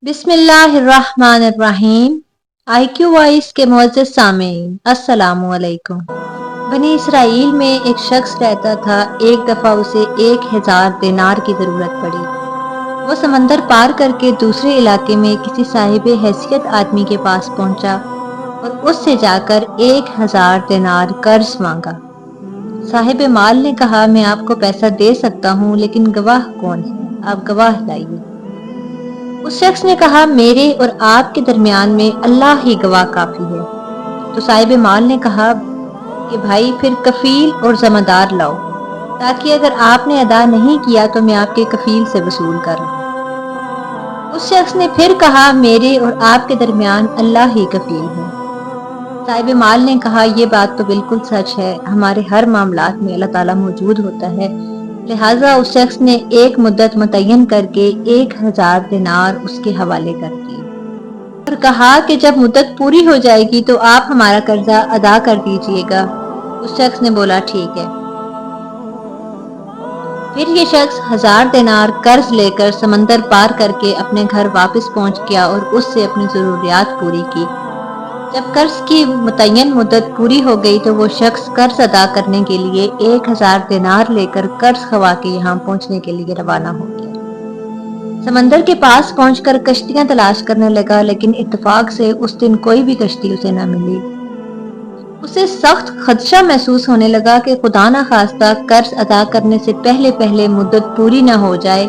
बिस्मिल्लाहिर्रहमानिर्रहीम। IQ voice के मुअज़्ज़ज़ सामीन, अस्सलामु अलैकुम। बनी इसराइल में एक शख्स रहता था। एक दफ़ा उसे 1000 दिनार की ज़रूरत पड़ी। वो समंदर पार करके दूसरे इलाके में किसी साहिब हैसियत आदमी के पास पहुंचा और उससे जाकर 1000 दिनार कर्ज मांगा। साहिब माल ने कहा, मैं आपको पैसा दे सकता हूँ, लेकिन गवाह कौन है? आप गवाह लाइए। उस शख्स ने कहा, मेरे और आपके दरमियान में अल्लाह ही गवाह काफी है। तो साहिब माल ने कहा कि भाई फिर कफील और जमादार लाओ, ताकि अगर आपने अदा नहीं किया तो मैं आपके कफील से वसूल कर लूं। उस शख्स ने फिर कहा, मेरे और आपके दरमियान अल्लाह ही कफील है। साहिब माल ने कहा, यह बात तो बिल्कुल सच है, हमारे हर मामलात में अल्लाह ताला मौजूद होता है। लिहाजा उस शख्स ने एक मुद्दत मुतय्यन करके 1000 दिनार उसके हवाले कर दिए और कहा कि जब मुद्दत पूरी हो जाएगी तो आप हमारा कर्जा अदा कर दीजिएगा। उस शख्स ने बोला, ठीक है। फिर ये शख्स 1000 दिनार कर्ज लेकर समंदर पार करके अपने घर वापस पहुंच गया और उससे अपनी जरूरियात पूरी की। जब कर्ज की मुतय्यन मुद्दत पूरी हो गई तो वो शख्स कर्ज अदा करने के लिए 1000 दिनार लेकर कर्ज खवा के यहाँ पहुंचने के लिए रवाना हो गया। समंदर के पास पहुंचकर कश्तियां तलाश करने लगा, लेकिन इत्तेफाक से उस दिन कोई भी कश्ती उसे न मिली। उसे सख्त खदशा महसूस होने लगा कि खुदा न खास्ता कर्ज अदा करने से पहले पहले मुद्दत पूरी न हो जाए।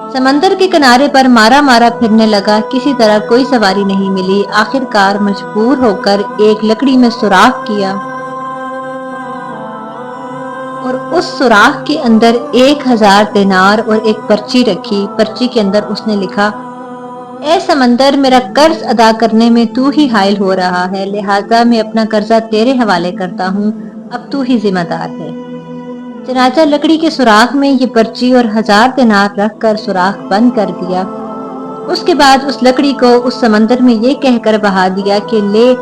समंदर के किनारे पर मारा मारा फिरने लगा, किसी तरह कोई सवारी नहीं मिली। आखिरकार मजबूर होकर एक लकड़ी में सुराख किया और उस सुराख के अंदर 1000 दिनार और एक पर्ची रखी। पर्ची के अंदर उसने लिखा, ए समंदर, मेरा कर्ज अदा करने में तू ही हायल हो रहा है, लिहाजा मैं अपना कर्जा तेरे हवाले करता हूँ, अब तू ही जिम्मेदार है। चनाचा लकड़ी के सुराख में ये पर्ची और 1000 दिनार रखकर सुराख बंद कर दिया। उसके बाद उस लकड़ी को उस समंदर में ये कहकर बहा दिया कि ले,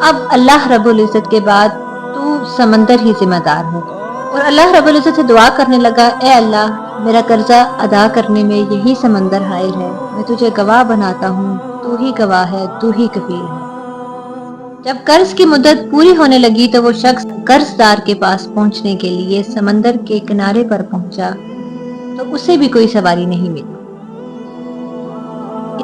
अब अल्लाह रब्बुल इज्जत के बाद तू समंदर ही जिम्मेदार है। और अल्लाह रब्बुल इज्जत से दुआ करने लगा, ए अल्लाह, मेरा कर्जा अदा करने में यही समंदर हायल है, मैं तुझे गवाह बनाता हूँ, तू ही गवाह है, तू ही कफील है। जब कर्ज की मुद्दत पूरी होने लगी तो वो शख्स कर्जदार के पास पहुंचने के लिए समंदर के किनारे पर पहुंचा तो उसे भी कोई सवारी नहीं मिली।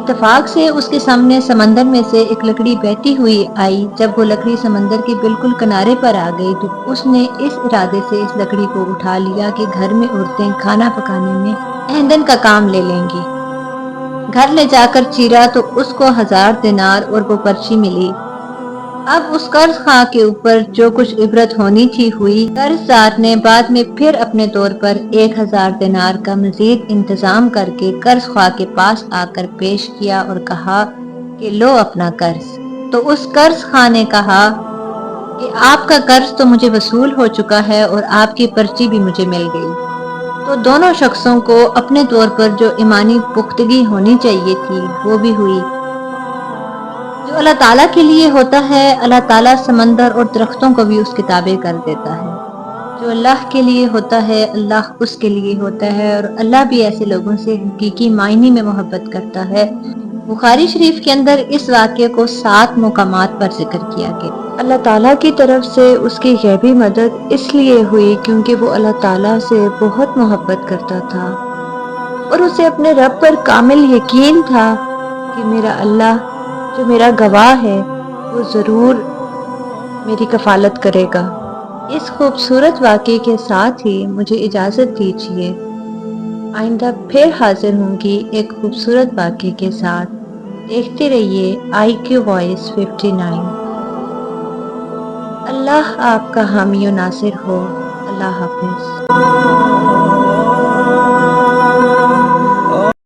इत्तेफाक से उसके सामने समंदर में से एक लकड़ी बहती हुई आई। जब वो लकड़ी समंदर के बिल्कुल किनारे पर आ गई तो उसने इस इरादे से इस लकड़ी को उठा लिया कि घर में औरतें खाना पकाने में ईंधन का काम ले लेंगी। घर ले जाकर चीरा तो उसको 1000 दिनार और वो पर्ची मिली। अब उस कर्ज खा के ऊपर जो कुछ इबरत होनी थी हुई। कर्जदार ने बाद में फिर अपने तौर पर 1000 दिनार का मजीद इंतजाम करके कर्ज खा के पास आकर पेश किया और कहा कि लो अपना कर्ज। तो उस कर्ज खा ने कहा कि आपका कर्ज तो मुझे वसूल हो चुका है और आपकी पर्ची भी मुझे मिल गई। तो दोनों शख्सों को अपने तौर पर जो ईमानी पुख्तगी होनी चाहिए थी वो भी हुई। जो अल्लाह ताला के लिए होता है, अल्लाह ताला समंदर और दरख्तों को भी उसके ताबे कर देता है। जो अल्लाह के लिए होता है, अल्लाह उसके लिए होता है, और अल्लाह भी ऐसे लोगों से हकीकी मायने में मोहब्बत करता है। बुखारी शरीफ के अंदर इस वाक़े को 7 मुकामात पर जिक्र किया गया। अल्लाह ताला की तरफ से उसकी गैबी मदद इसलिए हुई क्योंकि वो अल्लाह ताला से बहुत मोहब्बत करता था और उसे अपने रब पर कामिल यकीन था कि मेरा अल्लाह जो मेरा गवाह है वो ज़रूर मेरी कफालत करेगा। इस खूबसूरत वाक़े के साथ ही मुझे इजाज़त दीजिए। आइंदा फिर हाजिर होंगी एक खूबसूरत वाक़े के साथ। देखते रहिए IQ वॉइस 59। अल्लाह आपका हामी और नासिर हो। अल्लाह हाफिज़।